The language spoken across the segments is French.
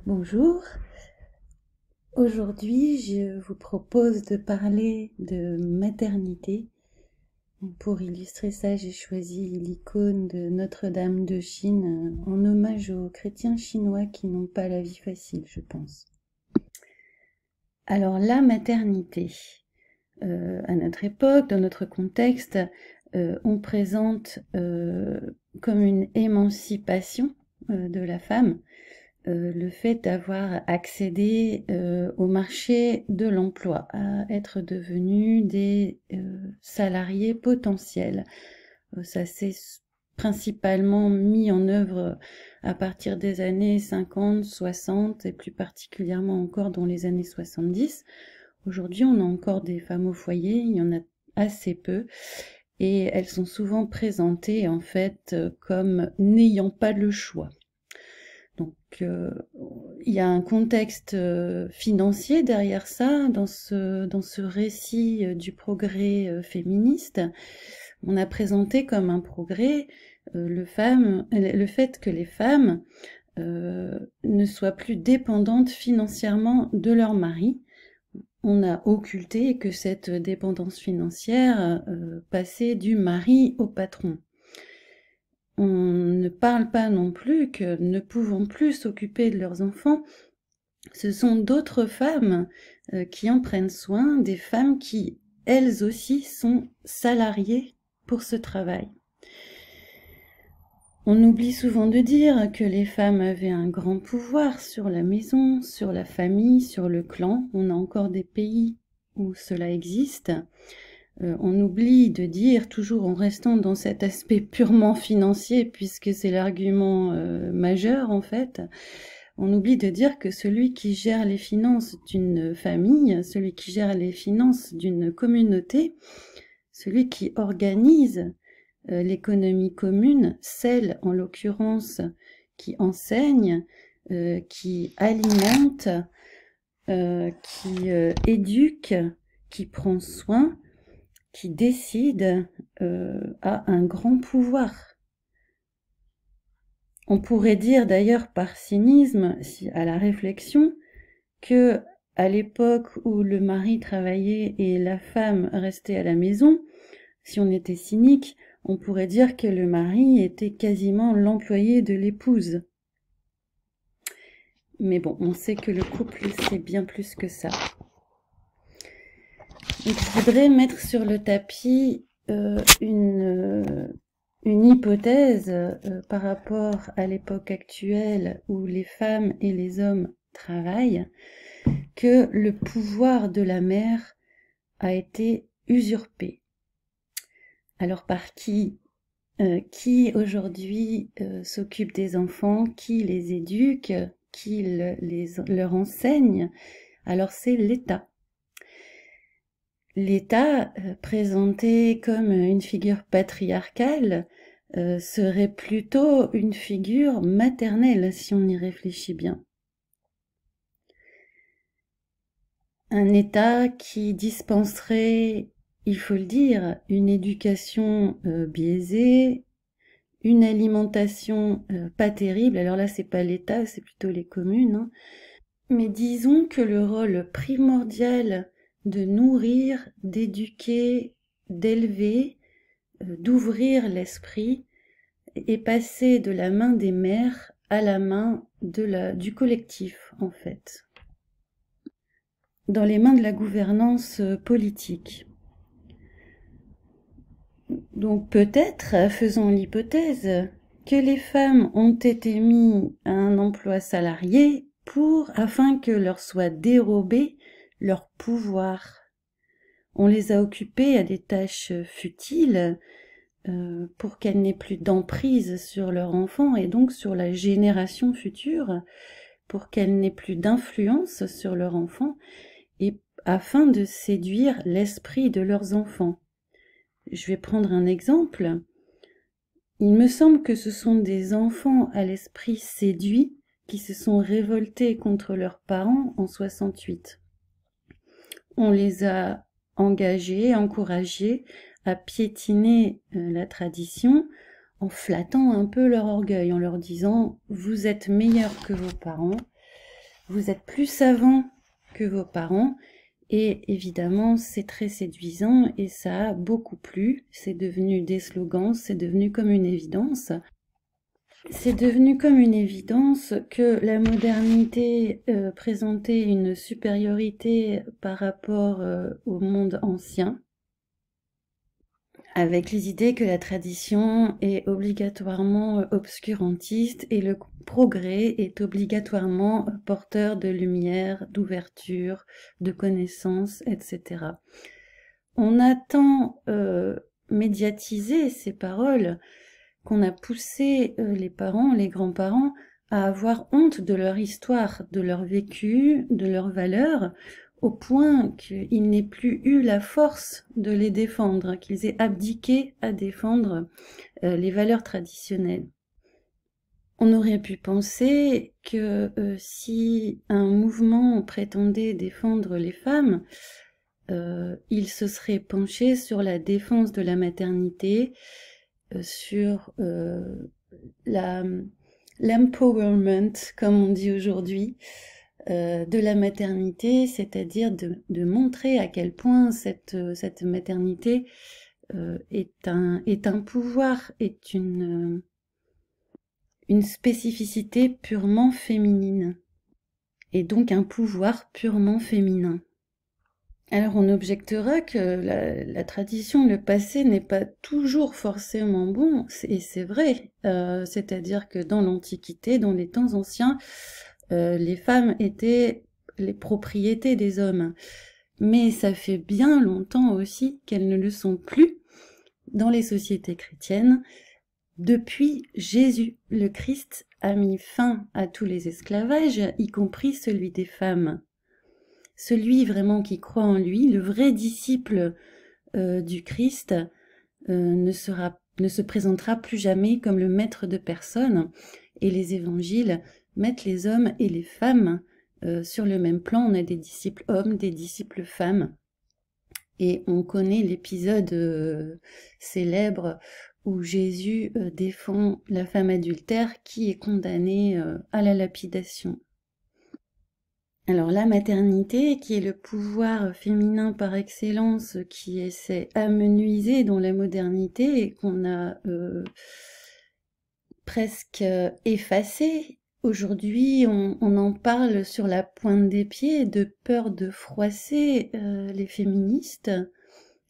Bonjour, aujourd'hui je vous propose de parler de maternité. Pour illustrer ça, j'ai choisi l'icône de Notre-Dame de Chine en hommage aux chrétiens chinois qui n'ont pas la vie facile, je pense. Alors la maternité, à notre époque, dans notre contexte, on présente comme une émancipation de la femme, le fait d'avoir accédé au marché de l'emploi, à être devenus des salariés potentiels. Ça s'est principalement mis en œuvre à partir des années 50, 60 et plus particulièrement encore dans les années 70. Aujourd'hui, on a encore des femmes au foyer, il y en a assez peu. Et elles sont souvent présentées en fait comme n'ayant pas le choix. Donc il y a un contexte financier derrière ça, dans ce récit du progrès féministe. On a présenté comme un progrès le fait que les femmes ne soient plus dépendantes financièrement de leur mari. On a occulté que cette dépendance financière passait du mari au patron. On ne parle pas non plus que ne pouvant plus s'occuper de leurs enfants, ce sont d'autres femmes qui en prennent soin, des femmes qui, elles aussi, sont salariées pour ce travail. On oublie souvent de dire que les femmes avaient un grand pouvoir sur la maison, sur la famille, sur le clan. On a encore des pays où cela existe. On oublie de dire, toujours en restant dans cet aspect purement financier, puisque c'est l'argument majeur en fait, on oublie de dire que celui qui gère les finances d'une famille, celui qui gère les finances d'une communauté, celui qui organise l'économie commune, celle en l'occurrence qui enseigne, qui alimente, qui éduque, qui prend soin, qui décide, a un grand pouvoir. On pourrait dire d'ailleurs par cynisme, à la réflexion, que à l'époque où le mari travaillait et la femme restait à la maison, si on était cynique, on pourrait dire que le mari était quasiment l'employé de l'épouse. Mais bon, on sait que le couple, c'est bien plus que ça. Donc, je voudrais mettre sur le tapis une hypothèse par rapport à l'époque actuelle où les femmes et les hommes travaillent, que le pouvoir de la mère a été usurpé. Alors par qui aujourd'hui s'occupe des enfants, qui les éduque, qui leur enseigne? Alors c'est l'État. L'État, présenté comme une figure patriarcale, serait plutôt une figure maternelle si on y réfléchit bien. Un État qui dispenserait, il faut le dire, une éducation biaisée, une alimentation pas terrible. Alors là, c'est pas l'État, c'est plutôt les communes, hein. Mais disons que le rôle primordial de nourrir, d'éduquer, d'élever, d'ouvrir l'esprit est passé de la main des mères à la main du collectif, en fait, dans les mains de la gouvernance politique. Donc peut-être, faisons l'hypothèse, que les femmes ont été mises à un emploi salarié afin que leur soit dérobé leur pouvoir. On les a occupées à des tâches futiles pour qu'elles n'aient plus d'emprise sur leur enfant et donc sur la génération future, pour qu'elles n'aient plus d'influence sur leur enfant et afin de séduire l'esprit de leurs enfants. Je vais prendre un exemple. Il me semble que ce sont des enfants à l'esprit séduit qui se sont révoltés contre leurs parents en 68. On les a engagés, encouragés à piétiner la tradition en flattant un peu leur orgueil, en leur disant « vous êtes meilleurs que vos parents, vous êtes plus savant que vos parents, et évidemment c'est très séduisant et ça a beaucoup plu, c'est devenu des slogans, c'est devenu comme une évidence. C'est devenu comme une évidence que la modernité présentait une supériorité par rapport au monde ancien, avec les idées que la tradition est obligatoirement obscurantiste et le progrès est obligatoirement porteur de lumière, d'ouverture, de connaissances, etc. On a tant médiatisé ces paroles qu'on a poussé les parents, les grands-parents, à avoir honte de leur histoire, de leur vécu, de leurs valeurs, au point qu'ils n'aient plus eu la force de les défendre, qu'ils aient abdiqué à défendre les valeurs traditionnelles. On aurait pu penser que si un mouvement prétendait défendre les femmes, il se serait penché sur la défense de la maternité, sur l'empowerment, comme on dit aujourd'hui, de la maternité, c'est-à-dire de montrer à quel point cette maternité est un pouvoir, est une spécificité purement féminine, et donc un pouvoir purement féminin. Alors on objectera que la tradition, le passé n'est pas toujours forcément bon, et c'est vrai, c'est-à-dire que dans l'Antiquité, dans les temps anciens, les femmes étaient les propriétés des hommes. Mais ça fait bien longtemps aussi qu'elles ne le sont plus dans les sociétés chrétiennes. Depuis Jésus, le Christ a mis fin à tous les esclavages, y compris celui des femmes. Celui vraiment qui croit en lui, le vrai disciple du Christ, ne se présentera plus jamais comme le maître de personne, et les évangiles mettent les hommes et les femmes sur le même plan. On a des disciples hommes, des disciples femmes, et on connaît l'épisode célèbre où Jésus défend la femme adultère qui est condamnée à la lapidation. Alors la maternité, qui est le pouvoir féminin par excellence, qui s'est amenuisé dans la modernité et qu'on a presque effacé. Aujourd'hui, on en parle sur la pointe des pieds, de peur de froisser les féministes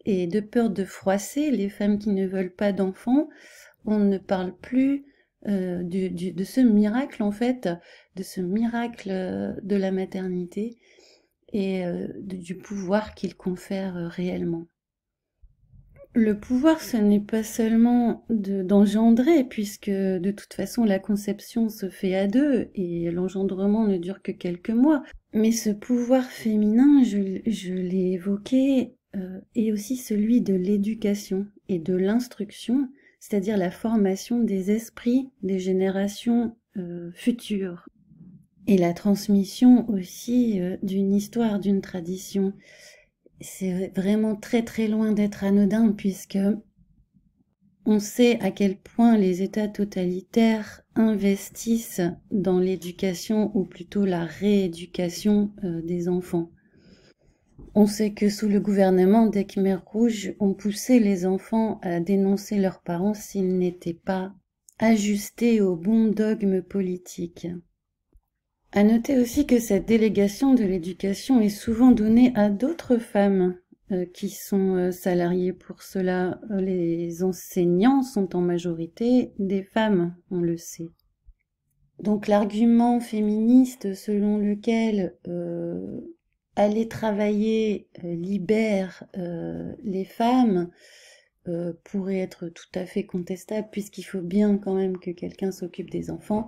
et de peur de froisser les femmes qui ne veulent pas d'enfants. On ne parle plus de ce miracle, en fait, de ce miracle de la maternité et du pouvoir qu'il confère réellement. Le pouvoir, ce n'est pas seulement d'engendrer, puisque de toute façon la conception se fait à deux et l'engendrement ne dure que quelques mois. Mais ce pouvoir féminin, je l'ai évoqué, est aussi celui de l'éducation et de l'instruction, c'est-à-dire la formation des esprits des générations futures. Et la transmission aussi d'une histoire, d'une tradition. C'est vraiment très très loin d'être anodin, puisque on sait à quel point les États totalitaires investissent dans l'éducation, ou plutôt la rééducation des enfants. On sait que sous le gouvernement des Khmers rouges, on poussait les enfants à dénoncer leurs parents s'ils n'étaient pas ajustés aux bons dogmes politiques. À noter aussi que cette délégation de l'éducation est souvent donnée à d'autres femmes qui sont salariées pour cela. Les enseignants sont en majorité des femmes, on le sait. Donc l'argument féministe selon lequel aller travailler libère les femmes pourrait être tout à fait contestable, puisqu'il faut bien quand même que quelqu'un s'occupe des enfants.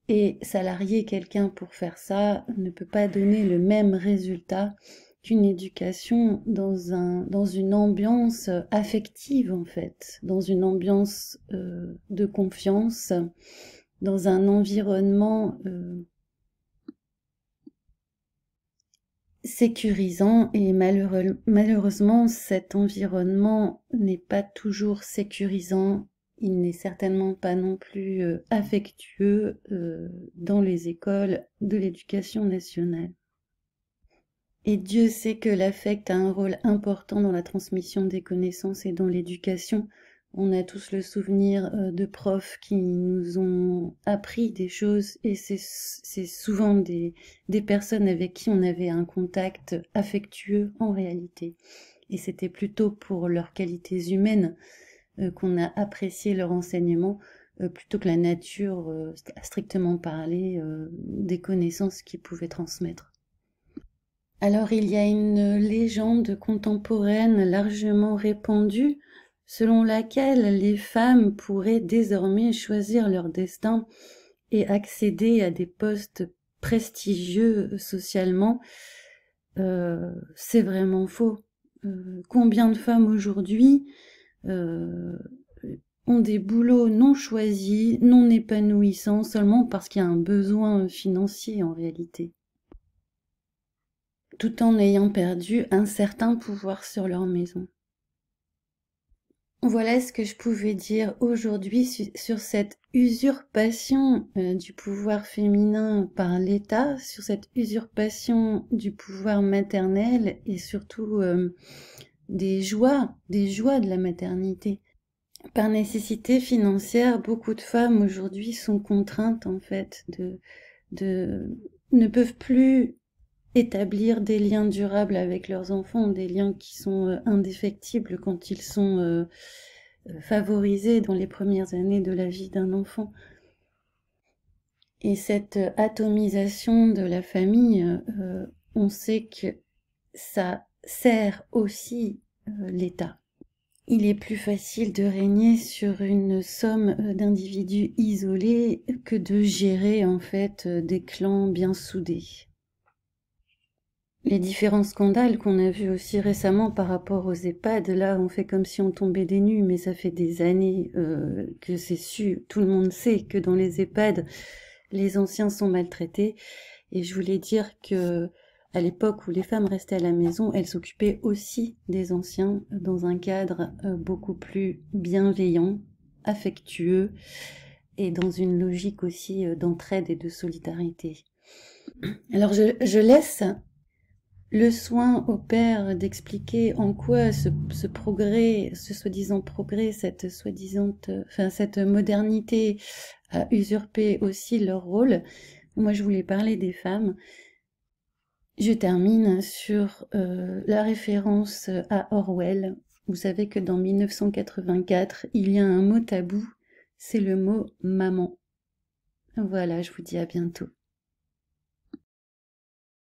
Et salarier quelqu'un pour faire ça ne peut pas donner le même résultat qu'une éducation dans une ambiance affective, en fait, dans une ambiance de confiance, dans un environnement sécurisant. Et malheureusement, cet environnement n'est pas toujours sécurisant. il n'est certainement pas non plus affectueux dans les écoles de l'éducation nationale. Et Dieu sait que l'affect a un rôle important dans la transmission des connaissances et dans l'éducation. On a tous le souvenir de profs qui nous ont appris des choses et c'est souvent des personnes avec qui on avait un contact affectueux en réalité. Et c'était plutôt pour leurs qualités humaines qu'on a apprécié leur enseignement plutôt que la nature, à strictement parler, des connaissances qu'ils pouvaient transmettre. Alors il y a une légende contemporaine largement répandue selon laquelle les femmes pourraient désormais choisir leur destin et accéder à des postes prestigieux socialement. C'est vraiment faux. Combien de femmes aujourd'hui ont des boulots non choisis, non épanouissants, seulement parce qu'il y a un besoin financier en réalité, tout en ayant perdu un certain pouvoir sur leur maison. Voilà ce que je pouvais dire aujourd'hui sur cette usurpation du pouvoir féminin par l'État, sur cette usurpation du pouvoir maternel et surtout des joies de la maternité. Par nécessité financière, beaucoup de femmes aujourd'hui sont contraintes en fait ne peuvent plus établir des liens durables avec leurs enfants, des liens qui sont indéfectibles quand ils sont favorisés dans les premières années de la vie d'un enfant. Et cette atomisation de la famille, on sait que ça sert aussi l'État. Il est plus facile de régner sur une somme d'individus isolés que de gérer en fait des clans bien soudés. Les différents scandales qu'on a vus aussi récemment par rapport aux EHPAD, là on fait comme si on tombait des nues, mais ça fait des années que c'est su, tout le monde sait que dans les EHPAD, les anciens sont maltraités. Et je voulais dire que à l'époque où les femmes restaient à la maison, elles s'occupaient aussi des anciens dans un cadre beaucoup plus bienveillant, affectueux et dans une logique aussi d'entraide et de solidarité. Alors je laisse le soin au père d'expliquer en quoi ce progrès, ce soi-disant progrès, cette modernité a usurpé aussi leur rôle. Moi, je voulais parler des femmes. Je termine sur la référence à Orwell. Vous savez que dans 1984, il y a un mot tabou, c'est le mot maman. Voilà, je vous dis à bientôt.